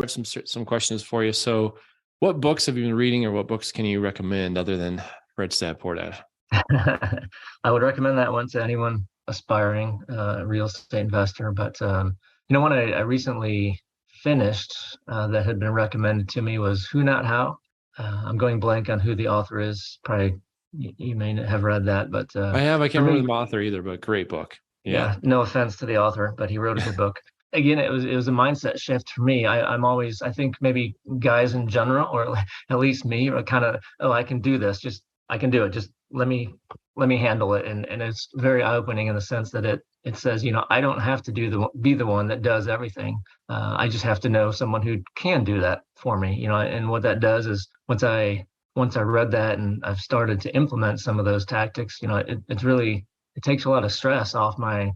wrote some questions for you. So what books have you been reading, or what books can you recommend other than Rich Dad Poor Dad? I would recommend that one to anyone aspiring real estate investor. But one I recently finished that had been recommended to me was Who Not How. I'm going blank on who the author is. Probably you may have read that, but I for can't remember me, the author either, but great book. Yeah. yeah, no offense to the author, but he wrote a good book. Again, it was a mindset shift for me. I'm always, I think maybe guys in general, or at least me, are kind of, oh, I can do this. Just I can do it. Just let me handle it. And it's very eye opening in the sense that it says, I don't have to be the one that does everything. I just have to know someone who can do that for me. And what that does is once I read that and I've started to implement some of those tactics, it's really, it takes a lot of stress off my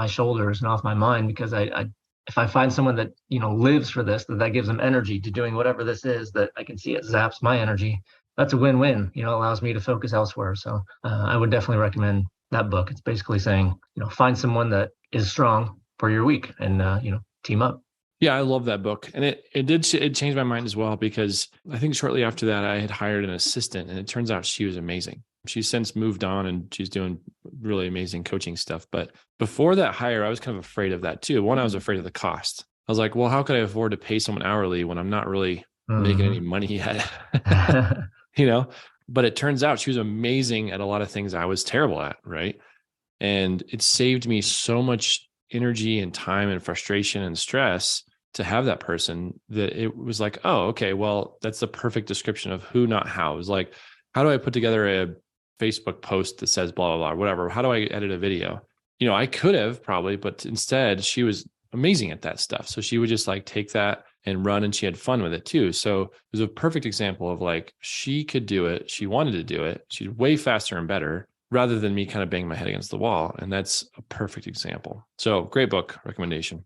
shoulders and off my mind, because I if I find someone that lives for this, that gives them energy to doing whatever this is, that I can see it zaps my energy. That's a win-win. Allows me to focus elsewhere. So I would definitely recommend that book. It's basically saying, find someone that is strong for your week, and team up. Yeah, I love that book. And it changed my mind as well, because I think shortly after that I had hired an assistant, and it turns out she was amazing. She's since moved on and she's doing really amazing coaching stuff. But before that hire, I was kind of afraid of that too. One, I was afraid of the cost. I was like, well, how could I afford to pay someone hourly when I'm not really making any money yet? you know, but it turns out she was amazing at a lot of things I was terrible at. Right. And it saved me so much energy and time and frustration and stress to have that person, that it was like, oh, okay, well, that's the perfect description of who, not how. It was like, how do I put together a Facebook post that says blah, blah, blah, whatever? How do I edit a video? I could have probably, but instead she was amazing at that stuff. So she would just like take that and run, and she had fun with it too. So it was a perfect example of like, she could do it. She wanted to do it. She's way faster and better, rather than me kind of banging my head against the wall. And that's a perfect example. So great book recommendation.